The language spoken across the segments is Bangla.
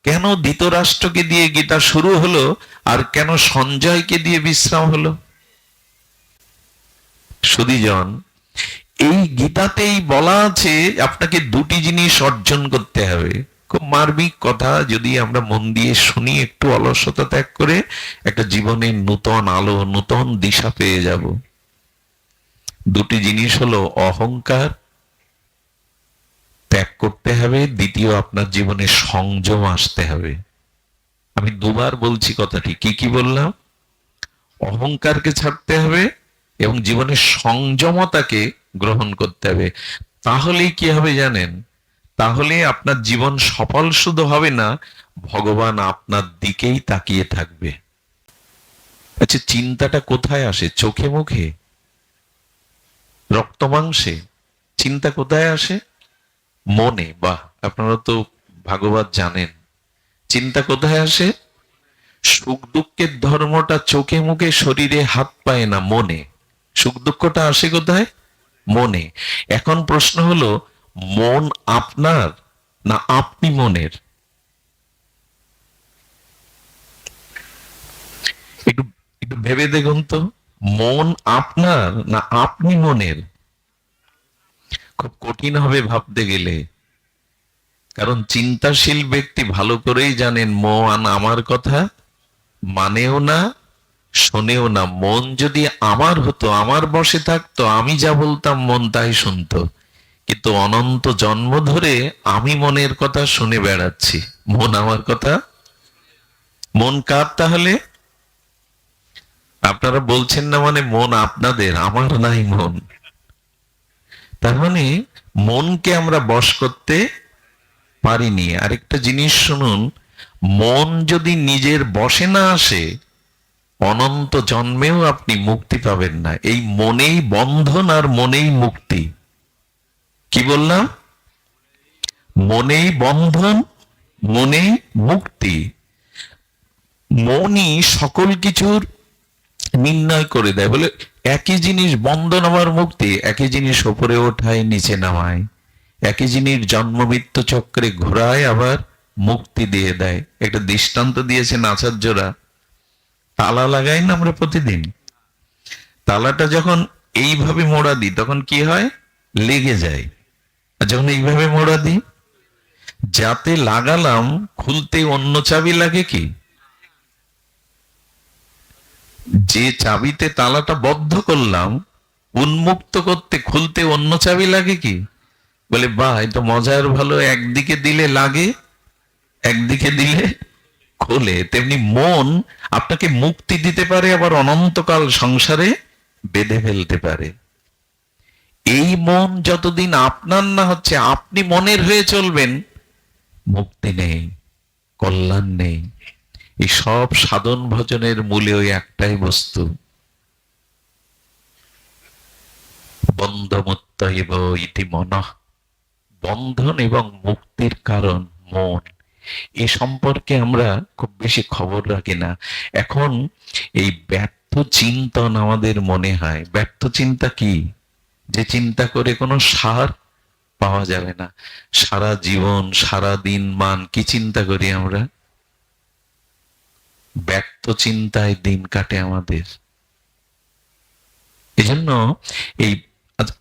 কেন ধৃতরাষ্ট্রকে দিয়ে গীতা শুরু হলো আর কেন সঞ্জয়কে দিয়ে বিশ্রাম হলো? সুধীজন, এই গীতাতেই বলা আছে আপনাকে দুটি জিনিস অর্জন করতে হবে। খুব মার্মিক কথা, যদি আমরা মন দিয়ে শুনি, একটু অলসতা ত্যাগ করে একটা জীবনের নূতন আলো, নূতন দিশা পেয়ে যাব। দুটি জিনিস হলো, অহংকার ত্যাগ করতে হবে, দ্বিতীয় আপনার জীবনে সংযম আসতে হবে। আমি দুবার বলছি কথাটি, কি কি বললাম? অহংকারকে ছাড়তে হবে এবং জীবনের সংযমতাকে গ্রহণ করতে হবে। তাহলেই কি হবে জানেন? তাহলে আপনার জীবন সফল শুধু হবে না, ভগবান আপনার দিকেই তাকিয়ে থাকবে। আচ্ছা, চিন্তাটা কোথায় আসে? চোখে মুখে, রক্ত মাংসে? চিন্তা কোথায় আসে? মনে। বাহ, আপনারা তো ভাগবত জানেন। চিন্তা কোথায় আসে? সুখ দুঃখের ধর্মটা চোখে মুখে শরীরে হাত পায় না, মনে। সুখ দুঃখটা আসে কোথায়? মনে। এখন প্রশ্ন হলো, মন আপনার না আপনি মনের? একটু একটু ভেবে দেখুন তো, মন আপনার না আপনি মনের? খুব কঠিন হবে ভাবতে গেলে, কারণ চিন্তাশীল ব্যক্তি ভালো করেই জানেন মন আমার কথা মানেও না, শোনেও না। মন যদি আমার হতো, আমার বশে থাকতো, আমি যা বলতাম মন তাই শুনতো। কিন্তু অনন্ত জন্ম ধরে আমি মনের কথা শুনে বেড়াচ্ছি, মন আমার কথা। মন কার তাহলে? আপনারা বলছেন না মানে মন আপনাদের, আমার নাই মন। তার মানে মনকে আমরা বশ করতে পারিনি। আরেকটা জিনিস শুনুন, মন যদি নিজের বশে না আসে, অনন্ত জন্মেও আপনি মুক্তি পাবেন না। এই মনেই বন্ধন আর মনেই মুক্তি। কি বললাম? মনেই বন্ধন, মনেই মুক্তি। মনই সকল কিছুর নির্ণয় করে দেয়। বলে একই জিনিস বন্ধন আবার মুক্তি, একই জিনিস ওপরে ওঠায় নিচে নামায়, একই জিনিস জন্ম মৃত্যু চক্রে ঘোরায় আবার মুক্তি দিয়ে দেয়। একটা দৃষ্টান্ত দিয়েছেন আচার্যরা। তালা লাগাই না আমরা প্রতিদিন, তালাটা যখন এইভাবে মোড়া দিই তখন কি হয়? লেগে যায়। আর যখন এইভাবে মোড়া দিই, যাতে লাগালাম খুলতে অন্য চাবি লাগে কি? যে চাবিতে তালাটা বদ্ধ করলাম, উন্মুক্ত করতে খুলতে অন্য চাবি লাগে কি? বলে বাহ, এটা মজার ভালো, একদিকে দিলে লাগে, একদিকে দিলে খোলে। তেমনি মন আপনাকে মুক্তি দিতে পারে, আবার অনন্তকাল সংসারে বেঁধে ফেলতে পারে। এই মন যতদিন আপনার না হচ্ছে, আপনি মনের হয়ে চলবেন, মুক্তি নেই, কল্যাণ নেই। এই সব সাধন ভজনের মূলে ওই একটাই বস্তু, বন্ধমুত্তৈব ইতি মনঃ। বন্ধন এবং মুক্তির কারণ মন। এ সম্পর্কে আমরা খুব বেশি খবর রাখি না। এখন এই ব্যর্থ চিন্তন আমাদের মনে হয়। ব্যর্থ চিন্তা কি? যে চিন্তা করে কোনো সার পাওয়া যাবে না। সারা জীবন, সারা দিন মান কি চিন্তা করি আমরা? ব্যর্থ চিন্তায় দিন কাটে আমাদের। এজন্য এই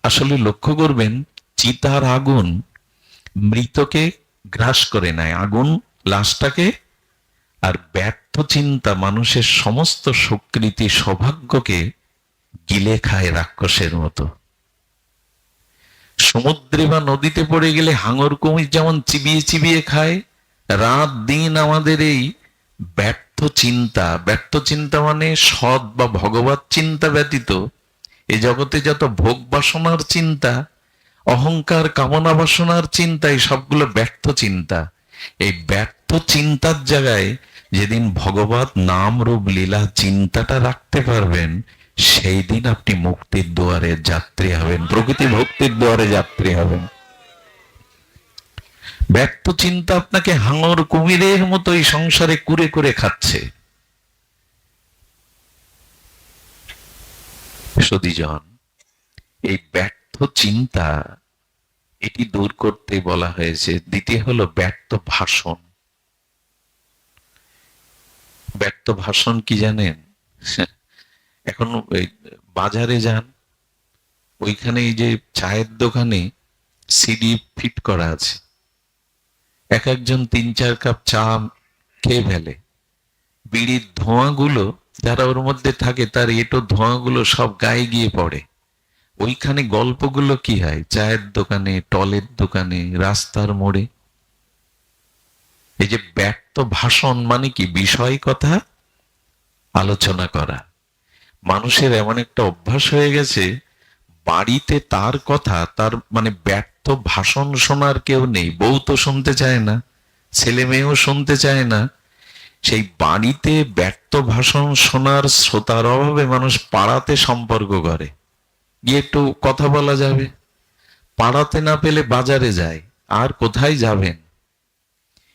আসলে লক্ষ্য করবেন, চিতার আগুন মৃতকে গ্রাস করে নেয়, আগুন লাশটাকে। আর ব্যর্থ চিন্তা মানুষের সমস্ত সুকৃতি সৌভাগ্যকে গিলে খায় রাক্ষসের মতো। সমুদ্রে বা নদীতে পড়ে গেলে হাঙর কুমির যেমন চিবিয়ে চিবিয়ে খায়, রাত দিন আমাদের এই ব্যর্থ চিন্তা, ব্যর্থ চিন্তা মানে সৎ বা ভগবত চিন্তা ব্যতীত এই জগতে যত ভোগ বাসনার চিন্তা, অহংকার কামনা বাসনার চিন্তা, এই সবগুলো ব্যর্থ চিন্তা। এই ব্যর্থ চিন্তার জায়গায় যেদিন ভগবত নাম রূপ লীলা চিন্তাটা রাখতে পারবেন, সেই দিন আপনি মুক্তির দুয়ারে যাত্রী হবেন, প্রকৃতি ভক্তির দুয়ারে যাত্রী হবেন। ব্যর্থ চিন্তা আপনাকে হাঙর কুমিরের মতো এই সংসারে কুরে করে খাচ্ছে। সতীজন, এই ব্যর্থ চিন্তা এটি দূর করতে বলা হয়েছে। দ্বিতীয় হলো ব্যর্থ ভাষণ। ব্যক্ত ভাষণ কি জানেন? এখন ওই বাজারে যান, ওইখানে এই যে চায়ের দোকানে সিডি ফিট করা আছে, এক একজন 3-4 কাপ চা খেয়ে ফেলে। বিড়ির ধোঁয়াগুলো যারা ওর মধ্যে থাকে তার এটো ধোঁয়াগুলো সব গায়ে গিয়ে পড়ে। ওইখানে গল্পগুলো কি হয় চায়ের দোকানে, টলের দোকানে, রাস্তার মোড়ে। এই যে ব্যক্ত ভাষণ মানে কি, বিষয় কথা আলোচনা করা। মানুষের এমন একটা অভ্যাস হয়ে গেছে, বাড়িতে তার কথা, তার মানে ব্যর্থ ভাষণ শোনার কেউ নেই। বউ তো শুনতে চায় না, ছেলে মেয়েও শুনতে চায় না। সেই বাড়িতে ব্যর্থ ভাষণ শোনার শ্রোতার অভাবে মানুষ পাড়াতে সম্পর্ক করে, গিয়ে একটু কথা বলা যাবে। পাড়াতে না পেলে বাজারে যায়। আর কোথায় যাবেন?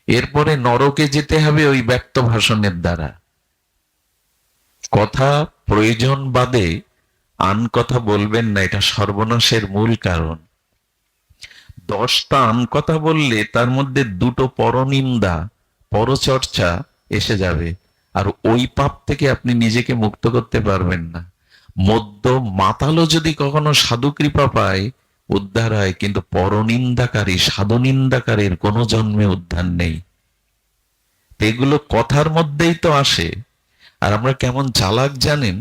এরপরে নরকে যেতে হবে ওই ব্যর্থ ভাষণের দ্বারা। কথা প্রয়োজন বাদে আন কথা বলবেন না, এটা সর্বনাশের মূল কারণ। 10টা আন কথা বললে তার মধ্যে 2টো পরনিন্দা, পরচর্চা এসে যাবে। আর ওই পাপ থেকে আপনি নিজেকে মুক্ত করতে পারবেন না। মদ্য মাতালও যদি কখনো সাধু কৃপা পায় উদ্ধার হয়, কিন্তু পরনিন্দাকারী, সাধু নিন্দাকারীর কোনো জন্মে উদ্ধার নেই। এগুলো কথার মধ্যেই তো আসে। আর আমরা কেমন চালাক জানেন,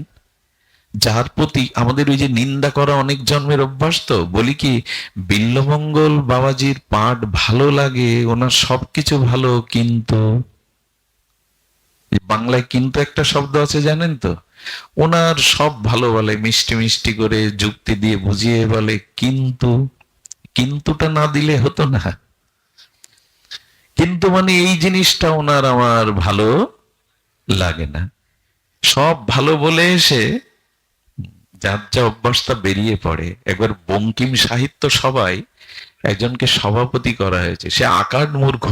যার প্রতি আমাদের ওই যে নিন্দা করা অনেক জন্মের অভ্যাস। তো বলি কি, বিল্লমঙ্গল বাবাজির পাঠ ভালো লাগে, ওনার সবকিছু ভালো, কিন্তু বাংলায় কিন্তু একটা শব্দ আছে জানেন তো, ওনার সব ভালো বলে, মিষ্টি মিষ্টি করে যুক্তি দিয়ে বুঝিয়ে বলে, কিন্তু কিন্তুটা না দিলে হতো না। কিন্তু মানে এই জিনিসটা ওনার আমার ভালো লাগে না। সব ভালো বলে এসে যার যা অভ্যাসটা বেরিয়ে পড়ে। একবার বঙ্কিম সাহিত্য সভায় একজনকে সভাপতি করা হয়েছে, সে আকার মূর্খ,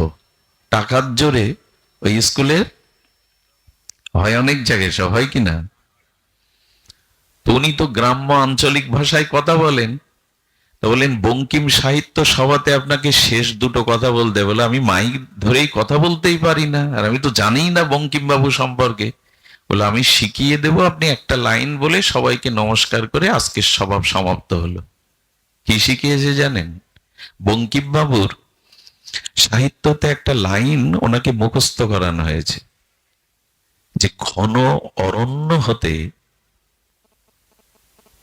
টাকার জোরে ওই স্কুলের হয় অনেক জায়গায়, সব হয় কিনা, তো উনি তো গ্রাম্য আঞ্চলিক ভাষায় কথা বলেন। তো বলেন বঙ্কিম সাহিত্য সভাতে আপনাকে শেষ 2টো কথা বলতে, বলে আমি মাইক ধরেই কথা বলতেই পারি না, আর আমি তো জানিই না বঙ্কিম বাবু সম্পর্কে। বলে আমি শিখিয়ে দেব, আপনি একটা লাইন বলে সবাইকে নমস্কার করে আজকের সভা সমাপ্ত হলো। কি শিখিয়েছে জানেন? বঙ্কিম বাবুর সাহিত্যতে একটা লাইন ওনাকে মুখস্থ করানো হয়েছে, যে ঘন অরণ্য হতে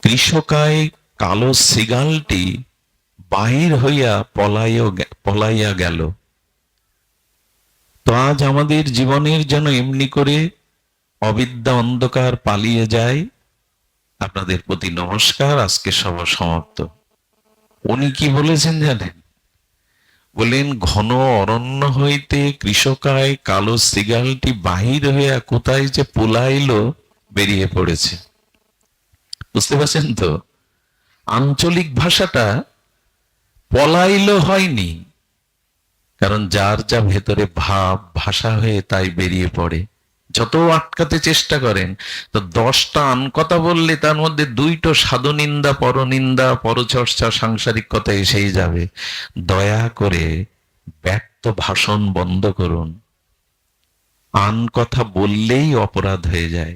কৃষকায় কালো শৃগালটি বাহির হইয়া পলাইয়া গেল। তো আজ আমাদের জীবনের যেন এমনি করে অবিদ্যা অন্ধকার পালিয়ে যায়। আপনাদের প্রতি নমস্কার, আজকে সভা সমাপ্ত। উনি কি বলেছেন জানেন? বলেন ঘন অরণ্য হইতে কৃষকায় কালো শৃগালটি বাহির হইয়া কোথায় যে পলাইলো বেরিয়ে পড়েছে। বুঝতে পারছেন তো? আঞ্চলিক ভাষাটা পলাইলো হয়নি, কারণ যার যা ভেতরে ভাব ভাষা হয়ে তাই বেরিয়ে পড়ে। যত আটকাতে চেষ্টা করেন, তো 10টা আন কথা বললে তার মধ্যে 2টো সাধু নিন্দা, পরনিন্দা, পরচর্চা, সাংসারিক কথা এসেই যাবে। দয়া করে ব্যক্ত ভাষণ বন্ধ করুন। আন কথা বললেই অপরাধ হয়ে যায়।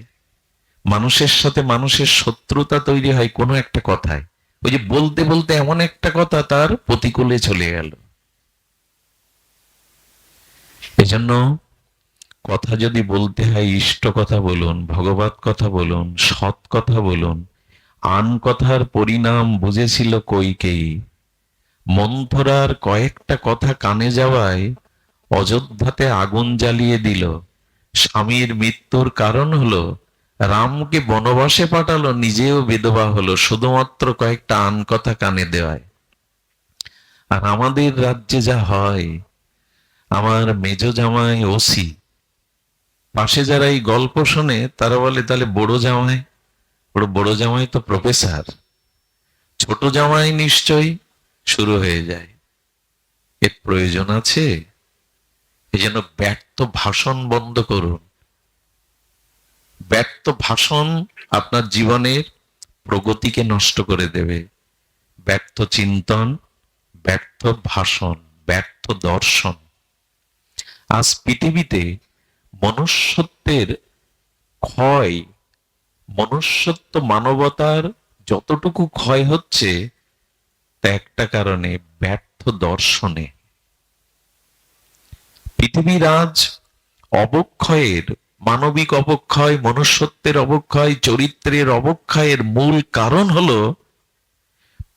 মানুষের সাথে মানুষের শত্রুতা তৈরি হয় কোনো একটা কথায়। ওই যে বলতে বলতে এমন একটা কথা তার প্রতিকূলে চলে গেল। এজন্য কথা যদি বলতে হয়, ইষ্ট কথা বলুন, ভগবত কথা বলুন, সৎ কথা বলুন। আন কথার পরিণাম বুঝেছিল কইকেয়ী। মন্থরার কয়েকটা কথা কানে যাওয়ায় অযোধ্যাতে আগুন জ্বালিয়ে দিল। স্বামীর মৃত্যুর কারণ হলো রামকে বনবাসে পাঠালো, নিজেও বিধবা হলো, শুধুমাত্র কয়েকটা আন কথা কানে দেওয়ায়। আর আমাদের রাজ্যে যা হয়, আমার মেজ জামাই ওসি, পাশে যারা এই গল্প শোনে তারা বলে তাহলে বড় জামাই, বড় জামাই তো প্রফেসর, ছোট জামাই নিশ্চয়ই, শুরু হয়ে যায়। এর প্রয়োজন আছে? এই জন্য ব্যর্থ ভাষণ বন্ধ করুন। ব্যর্থ ভাষণ আপনার জীবনের প্রগতিকে নষ্ট করে দেবে। ব্যর্থ চিন্তন, ব্যর্থ ভাষণ, ব্যর্থ দর্শন। আজ পৃথিবীতে মনুষ্যত্বের ক্ষয়, মনুষ্যত্ব মানবতার যতটুকু ক্ষয় হচ্ছে তা একটা কারণে, ব্যর্থ দর্শনে। পৃথিবীর আজ অবক্ষয়ের, মানবিক অবক্ষয়, মনুষ্যত্বের অবক্ষয়, চরিত্রের অবক্ষয়ের মূল কারণ হলো,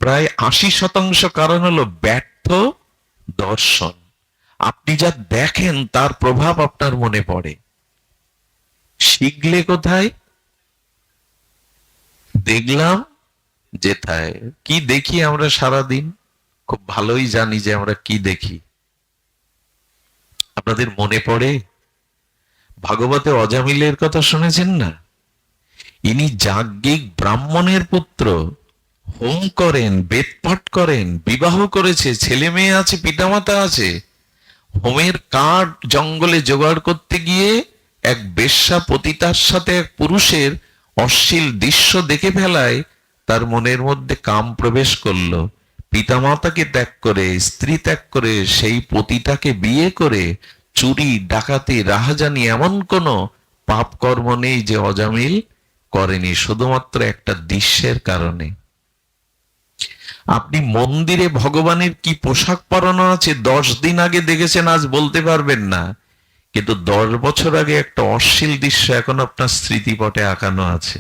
প্রায় 80% কারণ হলো ব্যর্থ দর্শন। আপনি যা দেখেন তার প্রভাব আপনার মনে পড়ে। শিখলে কোথায়? দেখলাম যেথায়। কি দেখি আমরা সারাদিন? খুব ভালোই জানি যে আমরা কি দেখি। আপনাদের মনে পড়ে ভাগবতে অজামিলের কথা শুনেছেন না? ইনি যাজ্ঞিক ব্রাহ্মণের পুত্র, হোম করেন, বেদ পাঠ করেন, বিবাহ করেছে, ছেলে মেয়ে আছে, পিতামাতা আছে। হোমের কাঠ জঙ্গলে জোগাড় করতে গিয়ে এক বেশ্যা পতিতার সাথে এক পুরুষের অশ্লীল দৃশ্য দেখে ফেলায় তার মনের মধ্যে কাম প্রবেশ করলো। পিতামাতাকে ত্যাগ করে, স্ত্রী ত্যাগ করে, সেই পতিতাকে বিয়ে করে চুরি, ডাকাতি, রাহাজানি এমন কোন পাপ কর্ম নেই যে অজামিল করেনি, শুধুমাত্র একটা দৃশ্যের কারণে। আপনি মন্দিরে ভগবানের কি পোশাক পরানো আছে 10 দিন আগে দেখেছেন, আজ বলতে পারবেন না, কিন্তু 10 বছর আগে একটা অশ্লীল দৃশ্য এখন আপনার স্মৃতিপটে আঁকানো আছে।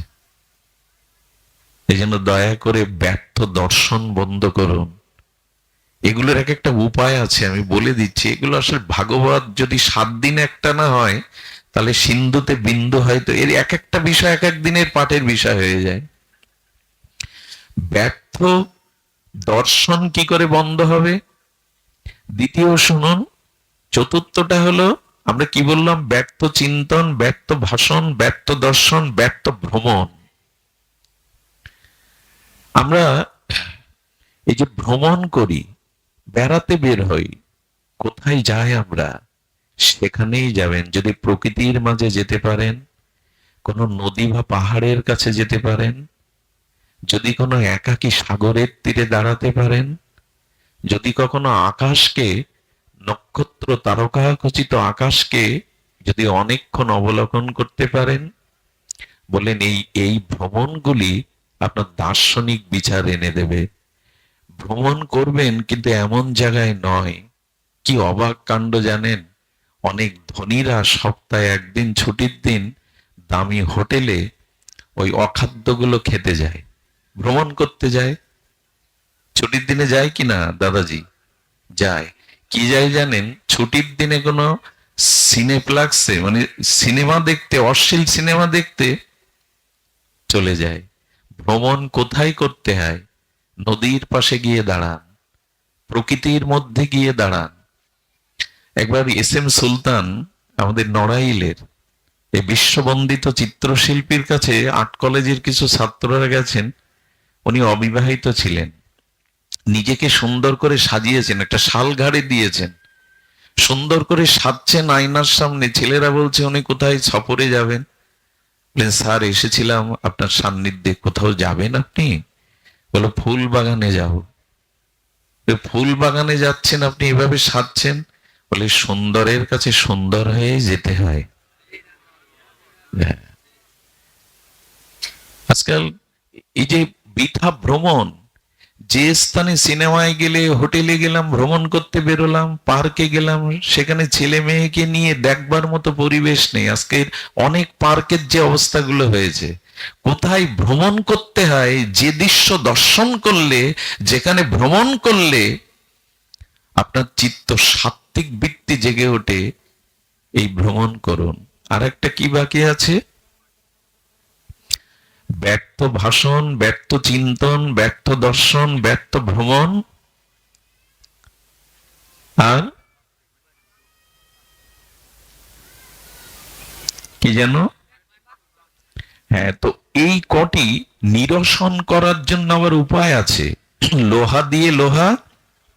এই জন্য দয়া করে ব্যর্থ দর্শন বন্ধ করুন। এগুলোর এক একটা উপায় আছে, আমি বলে দিচ্ছি। এগুলো আসলে ভাগবত যদি 7 দিন একটা না হয়, তাহলে সিন্ধুতে বিন্দু হয়তো এর এক একটা বিষয় এক এক দিনের পাঠের বিষয় হয়ে যায়। ব্যর্থ দর্শন কি করে বন্ধ হবে? দ্বিতীয় শুনুন। চতুর্থটা হলো, আমরা কি বললাম? ব্যর্থ চিন্তন, ব্যর্থ ভাষণ, ব্যর্থ দর্শন, ব্যর্থ ভ্রমণ। আমরা এই যে ভ্রমণ করি, বেড়াতে বের হই, কোথায় যাই আমরা? সেখানেই যাবেন যদি প্রকৃতির মাঝে যেতে পারেন, কোন নদী বা পাহাড়ের কাছে যেতে পারেন, যদি কোনো একাকী সাগরের তীরে দাঁড়াতে পারেন, যদি কখনো আকাশকে, নক্ষত্র তারকা খচিত আকাশকে যদি অনেকক্ষণ অবলোকন করতে পারেন, বলেন এই এই ভ্রমণগুলি আপনার দার্শনিক বিচার এনে দেবে। ভ্রমণ করবেন কিন্তু এমন জায়গায় নয়। কি অবাক কাণ্ড জানেন? অনেক ধনীরা সপ্তাহে একদিন ছুটির দিন দামি হোটেলে ওই অখাদ্যগুলো খেতে যায়, ভ্রমণ করতে যায়। ছুটির দিনে যায় কিনা দাদাজি? যায়। কি যায় জানেন? ছুটির দিনে কোনো সিনেপ্লাক্সে, মানে সিনেমা দেখতে, অশ্লীল সিনেমা দেখতে চলে যায়। ভ্রমণ কোথায় করতে হয়? নদীর পাশে গিয়ে দাঁড়ান, প্রকৃতির মধ্যে গিয়ে দাঁড়ান। একবার SM সুলতান, আমাদের নড়াইলের এই বিশ্ববন্দিত চিত্রশিল্পীর কাছে আর্ট কলেজের কিছু ছাত্ররা গেছেন। উনি অবিবাহিত ছিলেন, নিজেকে সুন্দর করে সাজিয়েছেন, একটা শাল ঘাড়ে দিয়েছেন, সুন্দর করে সাজছেন আয়নার সামনে। ছেলেরা বলছে উনি কোথায় সফরে যাবেন? বলেন স্যার এসেছিলাম আপনার সান্নিধ্যে। কোথাও যাবেন আপনি? বলো ফুল বাগানে যাব। ফুল বাগানে যাচ্ছেন আপনি, এভাবে সাজছেন? বলে সুন্দরের কাছে সুন্দর হয়ে যেতে হয়। আজকাল এই যে বৃথা ভ্রমণ, যে স্থানে সিনেমায় গেলে, হোটেলে গেলাম, ভ্রমণ করতে বেরোলাম, পার্কে গেলাম, সেখানে ছেলে মেয়েকে নিয়ে দেখবার মতো পরিবেশ নেই। আজকের অনেক পার্কের যে অবস্থাগুলো হয়েছে, কোথায় ভ্রমণ করতে হয়, যে দৃশ্য দর্শন করলে, যেখানে ভ্রমণ করলে আপনার চিত্ত সাত্ত্বিক বৃত্তি জেগে ওঠে, এই ভ্রমণ করুন। আর একটা কি বাকি আছে? ব্যর্থ ভাষণ, ব্যর্থ চিন্তন, ব্যর্থ দর্শন, ব্যর্থ ভ্রমণ, আর কি যেন? হ্যাঁ, তো এই কটি নিরসন করার জন্য আবার উপায় আছে। লোহা দিয়ে লোহা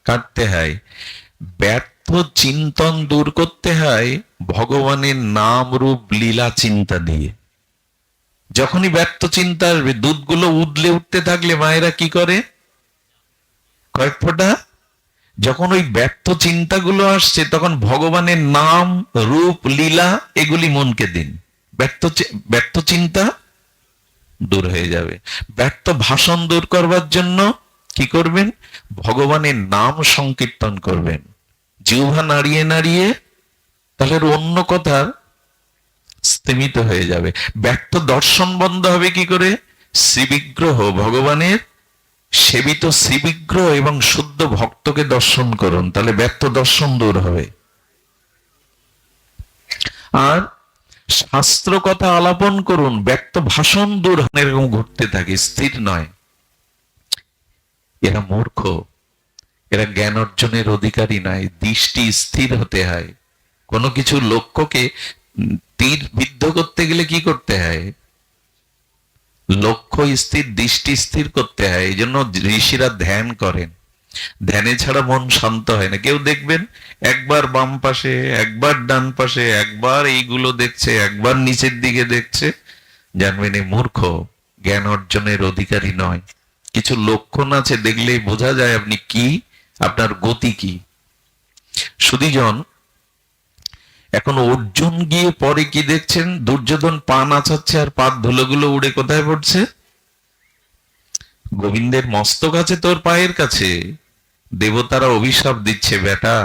কাটতে হয়। ব্যর্থ চিন্তন দূর করতে হয় ভগবানের নাম রূপ লীলা চিন্তা দিয়ে। যখনই ব্যর্থ চিন্তা আসবে, দুধগুলো উদলে উঠতে থাকলে মায়েরা কি করে? কয়েক ফোঁটা। যখন ওই ব্যর্থ চিন্তাগুলো আসছে, তখন ভগবানের নাম রূপ লীলা এগুলি মনকে দিন। ব্যর্থ চিন্তা দূর হয়ে যাবে। ব্যর্থ ভাষণ দূর করবার জন্য কি করবেন? ভগবানের নাম সংকীর্তন করবেন, জিহ্বা নাড়িয়ে নাড়িয়ে, তাহলে অন্য কথা স্তীমিত হয়ে যাবে। ব্যর্থ দর্শন বন্ধ হবে কি করে? শ্রীবিগ্রহ, ভগবানের সেবিত শ্রীবিগ্রহ এবং শুদ্ধ ভক্তকে দর্শন করুন, তাহলে ব্যর্থ দর্শন দূর হবে। আর শাস্ত্র কথা আলাপন করুন, ব্যক্ত ভাষণ দূর হয়। এরকম ঘুরতে থাকে, স্থির নয়। এরা মূর্খ, এরা জ্ঞান অর্জনের অধিকারী নয়। দৃষ্টি স্থির হতে হয়। কোনো কিছু লক্ষ্যকে তীর বিদ্ধ করতে গেলে কি করতে হয়? লক্ষ্য স্থির, দৃষ্টি স্থির করতে হয়। এই জন্য ঋষিরা ধ্যান করেন। ধ্যানে ছাড়া মন শান্ত হয় না। কেউ দেখবেন একবার বাম পাশে, একবার ডান পাশে, একবার এইগুলো দেখছে, একবার নিচের দিকে দেখছে, জানবেন এই মূর্খ, জ্ঞান অর্জনের অধিকারী নয়। কিছু লক্ষণ আছে, দেখলেই বোঝা যায় আপনি কি, আপনার গতি কি। সুধীজন, এখন অর্জুন গিয়ে পরে কি দেখছেন? দুর্যোধন পা নাচাচ্ছে আর পাত ধুলোগুলো উড়ে কোথায় পড়ছে? গোবিন্দের মস্তক আছে তোর পায়ের কাছে। দেবতারা অভিশাপ দিচ্ছে, বেটা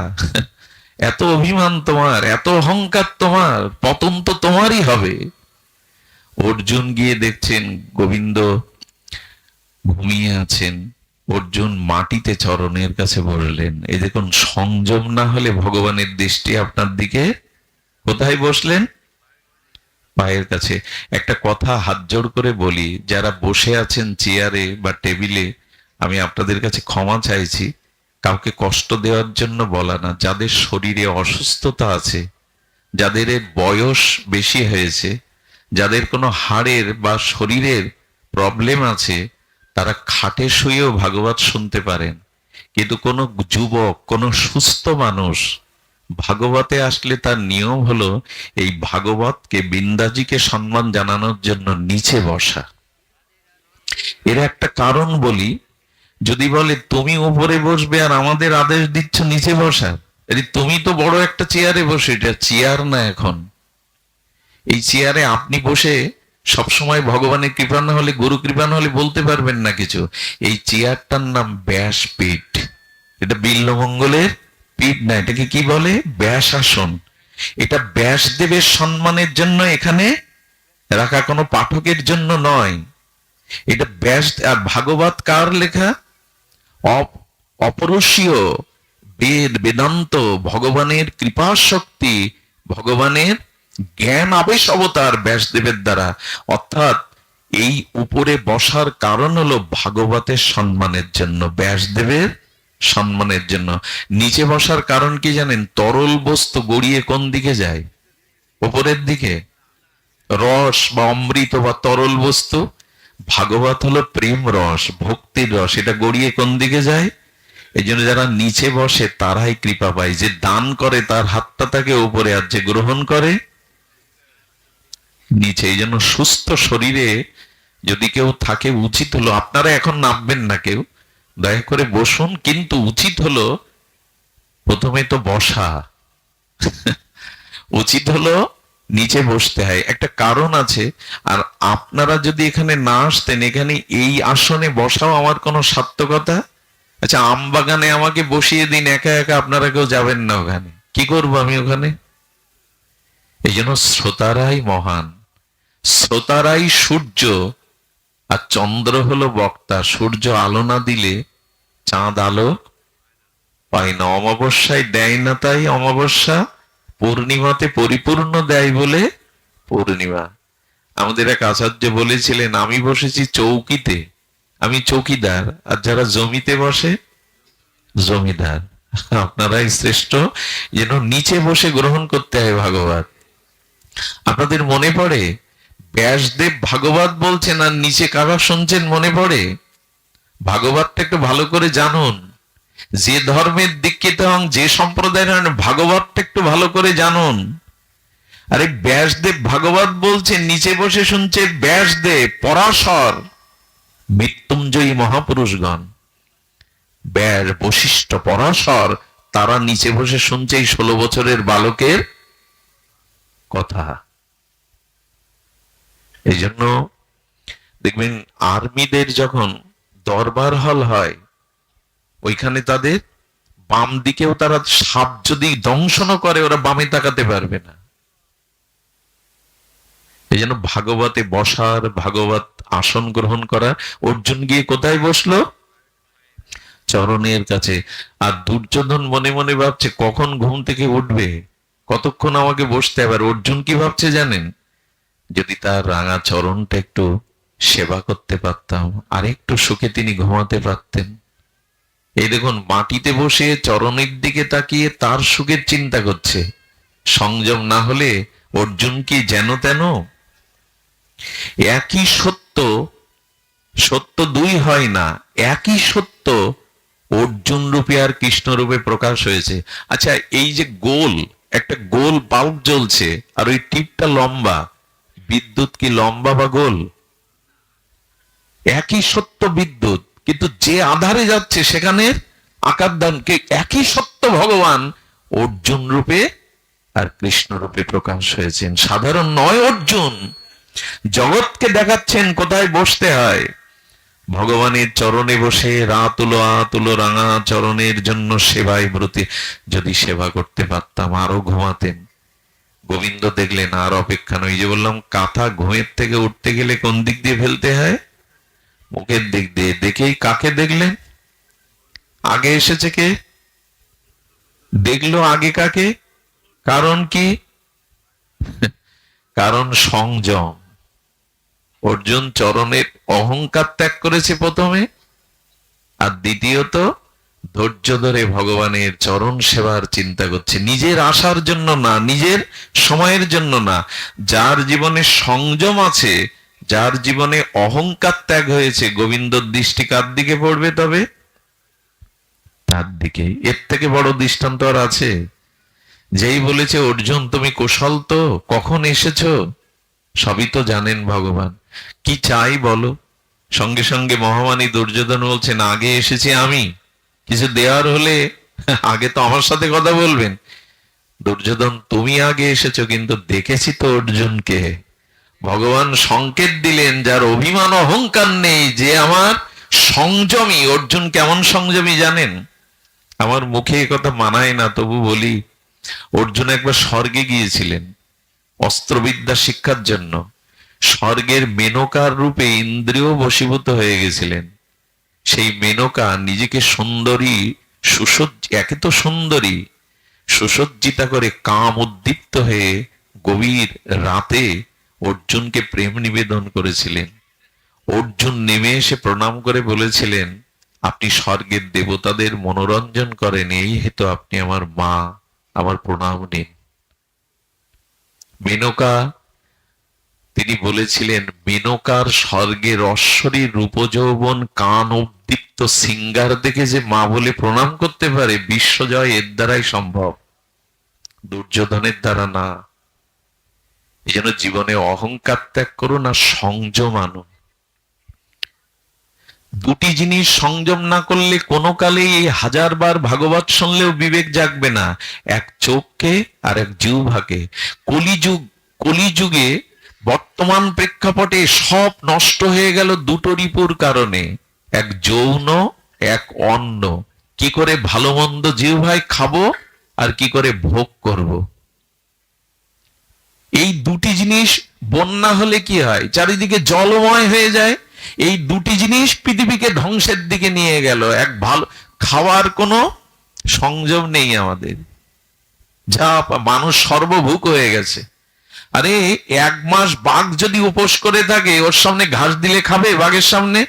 এত অভিমান তোমার, এত অহংকার তোমার, পতন তো তোমারই হবে। অর্জুন গিয়ে দেখছেন গোবিন্দ ঘুমিয়ে আছেন। অর্জুন মাটিতে চরণের কাছে বসলেন। এই দেখুন, সংযম না হলে ভগবানের দৃষ্টি আপনার দিকে কোথায় বসলেন? পায়ের কাছে। একটা কথা হাত জোড় করে বলি, যারা বসে আছেন চেয়ারে বা টেবিলে, আমি আপনাদের কাছে ক্ষমা চাইছি। কাউকে কষ্ট দেওয়ার জন্য বলা না। যাদের শরীরে অসুস্থতা আছে, যাদের বয়স বেশি হয়েছে, যাদের কোনো হাড়ের বা শরীরের প্রবলেম আছে, তারা খাটে শুয়েও ভাগবত শুনতে পারেন। কিন্তু কোনো যুবক, কোনো সুস্থ মানুষ ভাগবতে আসলে তার নিয়ম হলো এই ভাগবতকে, বিন্দাজিকে সম্মান জানানোর জন্য নিচে বসা। এর একটা কারণ বলি। যদি বলে তুমি উপরে বসবে আর আমাদের আদেশ দিচ্ছ নিচে বসার, তুমি তো বড় একটা চেয়ারে বসে, এটা চেয়ার না। এখন এই চেয়ারে আপনি বসে সবসময় ভগবানের কৃপা না হলে, গুরু কৃপা না হলে বলতে পারবেন না কিছু। এই চেয়ারটার নাম ব্যাসপীঠ। এটা বিল্বমঙ্গলের পীঠ না, এটাকে কি বলে? ব্যাস আসন। এটা ব্যাসদেবের সম্মানের জন্য এখানে রাখা, কোনো পাঠকের জন্য নয়। এটা ব্যাস। আর ভাগবত কার লেখা? অপরশীয় বেদ, বেদান্ত, ভগবানের কৃপা শক্তি, ভগবানের জ্ঞান আবেশ অবতার ব্যাসদেবের দ্বারা। অর্থাৎ এই উপরে বসার কারণ হলো ভাগবতের সম্মানের জন্য, ব্যাসদেবের সম্মানের জন্য। নিচে বসার কারণ কি জানেন? তরল বস্তু গড়িয়ে কোন দিকে যায়? উপরের দিকে। রস বা অমৃত বা তরল বস্তু, ভাগবত হলো প্রেম রস, ভক্তির রস, এটা গড়িয়ে কোন দিকে যায়? এই জন্য যারা নিচে বসে তারাই কৃপা পায়। যে দান করে তার হাতটা থাকে উপরে, আর যে গ্রহণ করে নিচে। এই জন্য সুস্থ শরীরে যদি কেউ থাকে, উচিত হলো, আপনারা এখন নামবেন না কেউ, দয়া করে বসুন, কিন্তু উচিত হলো প্রথমে তো বসা উচিত হলো নিচে বসতে হয়। একটা কারণ আছে। আর আপনারা যদি এখানে না আসতেন, এখানে এই আসনে বসাও আমার কোনো সার্থকতা। আচ্ছা, আম বাগানে আমাকে বসিয়ে দিন একা একা, আপনারা কেউ যাবেন না ওখানে, কি করব আমি ওখানে? এই জন্য শ্রোতারাই মহান, শ্রোতারাই সূর্য, আর চন্দ্র হলো বক্তা। সূর্য আলো না দিলে চাঁদ আলো পায় না। অমাবস্যায় দেয় না তাই অমাবস্যা, পূর্ণিমাতে পরিপূর্ণ দেয় বলে পূর্ণিমা। আমাদের এক আচার্য বলেছিলেন, আমি বসেছি চৌকিতে, আমি চৌকিদার, আর যারা জমিতে বসে জমিদার। আপনারাই শ্রেষ্ঠ। যেন নিচে বসে গ্রহণ করতে হয় ভাগবত। আপনাদের মনে পড়ে ব্যাসদেব ভাগবত বলছেন আর নিচে কারা শুনছেন? মনে পড়ে? ভাগবতটা একটু ভালো করে জানুন। যে ধর্মের দীক্ষিত হন, যে সম্প্রদায়ের হন, ভাগবতটা একটু ভালো করে জানুন। আরে ব্যাসদেব ভাগবত বলছেন, নিচে বসে শুনছে ব্যাসদেব, পরাশর, মৃত্যুঞ্জয়ী মহাপুরুষগণ, ব্যাস, বশিষ্ঠ, পরাশর, তারা নিচে বসে শুনছে এই 16 বছরের বালকের কথা। এই জন্য দেখবেন আর্মিদের যখন দরবার হল হয়, ওইখানে তাদের বাম দিকেও তারা সাপ যদি দংশন করে ওরা বামে তাকাতে পারবে না। এই জন্য ভাগবতে বসার, ভাগবত আসন গ্রহণ করা, অর্জুন গিয়ে কোথায় বসলো? চরণের কাছে। আর দুর্যোধন মনে মনে ভাবছে কখন ঘুম থেকে উঠবে, কতক্ষণ আমাকে বসতে হবে। আর অর্জুন কি ভাবছে জানেন? যদি তার রাঙা চরণটা একটু সেবা করতে পারতাম, আর একটু সুখে তিনি ঘুমাতে পারতেন। এই দেখুন, মাটিতে বসে চরণের দিকে তাকিয়ে তার সুখের চিন্তা করছে। সংযম না হলে অর্জুন কি যেন তেন? একই সত্য, সত্য দুই হয় না, একই সত্য অর্জুন রূপে আর কৃষ্ণ রূপে প্রকাশ হয়েছে। আচ্ছা, এই যে গোল, একটা গোল বাল্ব জ্বলছে আর ওই টিপটা লম্বা, বিদ্যুৎ কি লম্বা বা গোল? একই সত্য বিদ্যুৎ, কিন্তু যে আধারে যাচ্ছে সেখানে আকার দান। একই সত্য ভগবান অর্জুন রূপে আর কৃষ্ণ রূপে প্রকাশ হয়েছেন। সাধারণ নয় অর্জুন, জগৎকে দেখাচ্ছেন কোথায় বসতে হয়। ভগবানের চরণে বসে রাতুলো আতুলো রাঙা চরণের জন্য সেবায় ব্রতী। যদি সেবা করতে পারতাম আরো ঘুমাতেন। গোবিন্দ দেখলেন আর অপেক্ষা নয়। যে বললাম, কাঁথা ঘুমের থেকে উঠতে গেলে কোন দিক দিয়ে ফেলতে হয়? মুখের দিক দিয়ে। দেখেই কাকে দেখলেন? আগে এসেছে কে? দেখলো আগে কাকে? কারণ কি? কারণ সংযম। অর্জুন চরণের অহংকার ত্যাগ করেছে প্রথমে, আর দ্বিতীয়ত ধৈর্য ধরে ভগবানের চরণ সেবার চিন্তা করছে। নিজের আশার জন্য না, নিজের সময়ের জন্য না। যার জীবনে সংযম আছে, যার জীবনে অহংকার ত্যাগ হয়েছে, গোবিন্দর দৃষ্টি কার দিকে পড়বে? তবে তার দিকে। এর থেকে বড় দৃষ্টান্ত আর আছে? যেই বলেছে অর্জুন তুমি কুশল তো, কখন এসেছো? সবই তো জানেন ভগবান, কি চাই বলো। সঙ্গে সঙ্গে মহামানী দুর্যোধন বলছেন, আগে এসেছি আমি, কিছু দেওয়ার হলে আগে তো আমার সাথে কথা বলবেন। দুর্যোধন, তুমি আগে এসেছো, কিন্তু দেখেছি তো অর্জুনকে। ভগবান সংকেত দিলেন যার অভিমান অহংকার নেই, যে আমার সংযমী। অর্জুন কেমন সংযমী জানেন? আমার মুখে কথা মানায় না, তবু বলি। অর্জুন একবার স্বর্গে গিয়েছিলেন অস্ত্রবিদ্যা শিক্ষার জন্য। স্বর্গের মেনকার রূপে ইন্দ্রিয় বশীভূত হয়ে গেছিলেন। সেই মেনকা নিজেকে সুন্দরী, একে তো সুন্দরী, সুসজ্জিতা করে কাম উদ্দীপ্ত হয়ে গভীর রাতে অর্জুনকে প্রেম নিবেদন করেছিলেন। অর্জুন নেমে এসে প্রণাম করে বলেছিলেন, আপনি স্বর্গের দেবতাদের মনোরঞ্জন করেন, এই হেতু আপনি আমার মা, আমার প্রণাম নিন। মেনকা, তিনি বলেছিলেন, মেনকার স্বর্গের অশ্বরী রূপযৌবন কান উদ্দীপ্ত সিঙ্গার দেখে যে মা বলে প্রণাম করতে পারে, বিশ্বজয় এর দ্বারাই সম্ভব, দুর্যোধনের দ্বারা না। এই জন্য জীবনে অহংকার ত্যাগ করুন আর সংযম আনুন। দুটি জিনিস সংযম না করলে কোনো কালেই এই 1000 বার ভাগবত শুনলেও বিবেক জাগবে না। এক চোখকে আর এক জিহ্বাকে। কলিযুগে বর্তমান প্রেক্ষাপটে সব নষ্ট হয়ে গেল দুটো রিপুর কারণে, এক যৌন, এক অন্ন। কি করে ভালো মন্দ জিহ্বায় খাবো আর কি করে ভোগ করব। এই দুটি জিনিস বন্যা হলে কি হয়? চারিদিকে জলময় হয়ে যায়। এই দুটি জিনিস পৃথিবীকে ধ্বংসের দিকে নিয়ে গেল। এক ভালো খাওয়ার কোনো সংযম নেই আমাদের, যা মানুষ সর্বভুক হয়ে গেছে। আরে 1 মাস বাঘ যদি উপোস করে থাকে, ওর সামনে ঘাস দিলে খাবে? বাঘের সামনে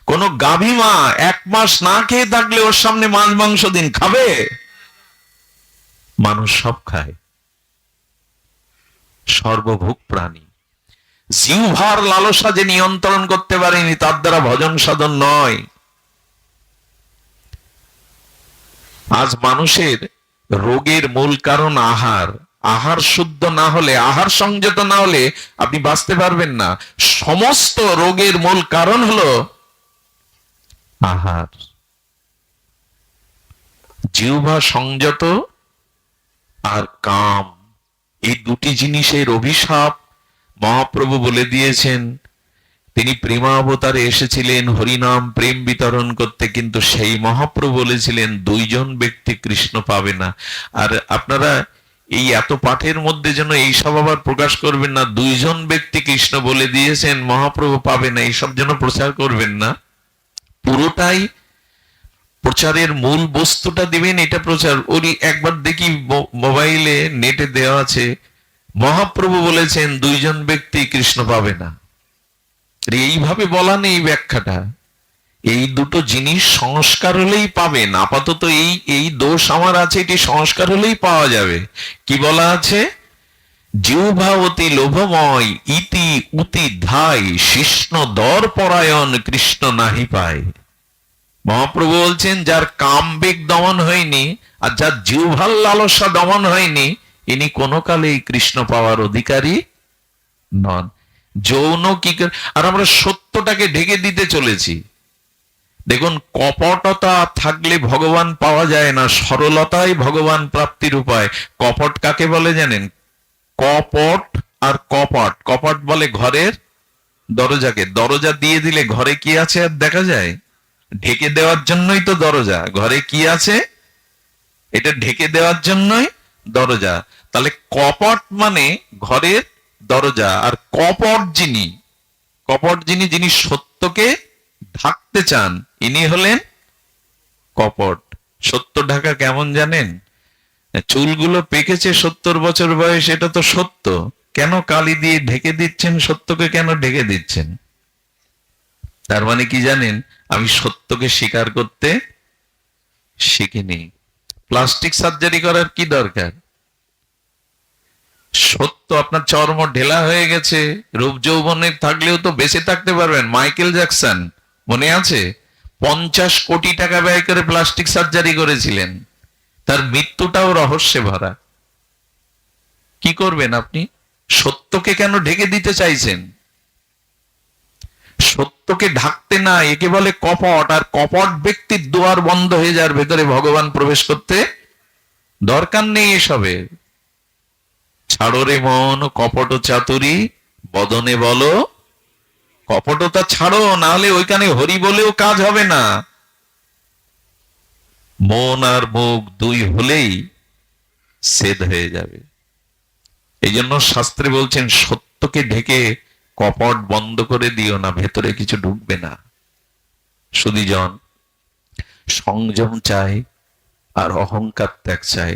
কোন গাভী মা 1 মাস না খেয়ে থাকলে ওর সামনে মাছ মাংস দিন, খাবে? মানুষ সব খায়, সর্বভুক প্রাণী। জিহ্বার লালসা যে নিয়ন্ত্রণ করতে পারেনি, তার দ্বারা ভজন সাধন নয়। আজ মানুষের রোগের মূল কারণ আহার। আহার শুদ্ধ না হলে, আহার সংযত না হলে আপনি বাঁচতে পারবেন না। সমস্ত রোগের মূল কারণ হলো আহার। জিহ্বা সংযত আর কাম, এই দুটি জিনিসের অভিশাপ মহাপ্রভু বলে দিয়েছেন তিনি প্রেমাবতারে এসেছিলেন হরিনাম প্রেম বিতরণ করতে, কিন্তু সেই মহাপ্রভু বলেছিলেন দুইজন ব্যক্তি কৃষ্ণ পাবে না। আর আপনারা এই এত পাঠের মধ্যে যেন এইসব আবার প্রকাশ করবেন না, দুইজন ব্যক্তি কৃষ্ণ বলে দিয়েছেন মহাপ্রভু পাবে না, এইসব যেন প্রচার করবেন না। পুরোটাই প্রচারের মূল বস্তুটা দিবেন, এটা প্রচার। ওই একবার দেখি মোবাইলে নেটে দেওয়া আছে মহাপ্রভু বলেছেন দুইজন ব্যক্তি কৃষ্ণ পাবে না। এইভাবে বলা নেই ব্যাখ্যাটা। এই দুটো জিনিস সংস্কার হলেই পাবেন। আপাতত এই দোষ আমার আছে, এটি সংস্কার হলেই পাওয়া যাবে। কি বলা আছে? জিহ্বা অতি লোভময় ইতি উতি ধাই শিষ্ণ দর পরায়ণ কৃষ্ণ নাহি পায়। মহাপ্রভু বলছেন যার কামবেগ দমন হয়নি আর যার জিহ্বার লালসা দমন হয়নি, ইনি কোনো কালেই কৃষ্ণ পাওয়ার অধিকারী নন। যৌন কি আর আমরা সত্যটাকে ঢেকে দিতে চলেছি। দেখুন, কপটতা থাকলে ভগবান পাওয়া যায় না, সরলতাই ভগবান প্রাপ্তির উপায়। কপট কাকে বলে জানেন? কপট আর কপট। কপট বলে ঘরের দরজাকে। দরজা দিয়ে দিলে ঘরে কি আছে আর দেখা যায়? ঢেকে দেওয়ার জন্যই তো দরজা। ঘরে কি আছে এটা ঢেকে দেওয়ার জন্যই দরজা। তাহলে কপট মানে ঘরের দরজা। আর কপট যিনি সত্যকে ঢাকতে চান, ইনি হলেন কপট। সত্য ঢাকা কেমন জানেন? চুলগুলো পেকেছে 70 বছর বয়স, এটা তো সত্য। কেন কালি দিয়ে ঢেকে দিচ্ছেন? সত্যকে কেন ঢেকে দিচ্ছেন? তার মানে কি জানেন? আমি সত্যকে স্বীকার করতে শিখিনি। প্লাস্টিক সার্জারি করার কি দরকার? সত্য আপনার চর্ম ঢেলা হয়ে গেছে, রূপ যৌবনে থাকলেও তো বেঁচে থাকতে পারবেন। মাইকেল জ্যাকসন মনে আছে? 50 কোটি টাকা ব্যয় করে প্লাস্টিক সার্জারি করেছিলেন। তার মৃত্যুটাও রহস্যে ভরা। কি করবেন আপনি? সত্যকে কেন ঢেকে দিতে চাইছেন? সত্যকে ঢাকতে না, একে বলে কপট। আর কপট ব্যক্তির দুয়ার বন্ধ হয়ে যাওয়ার ভেতরে ভগবান প্রবেশ করতে দরকার নেই এসবের। ছাড়ো রে মন কপট চাতুরি বদনে বলো। কপটতা ছাড়ো, না হলে ওইখানে হরি বলেও কাজ হবে না। মন আর মুখ দুই হলেই ছেদ হয়ে যাবে। এই জন্য শাস্ত্রে বলছেন সত্যকে ঢেকে কপট বন্ধ করে দিও না, ভেতরে কিছু ঢুকবে না। সুধীজন, সংযম চাই আর অহংকার ত্যাগ চাই।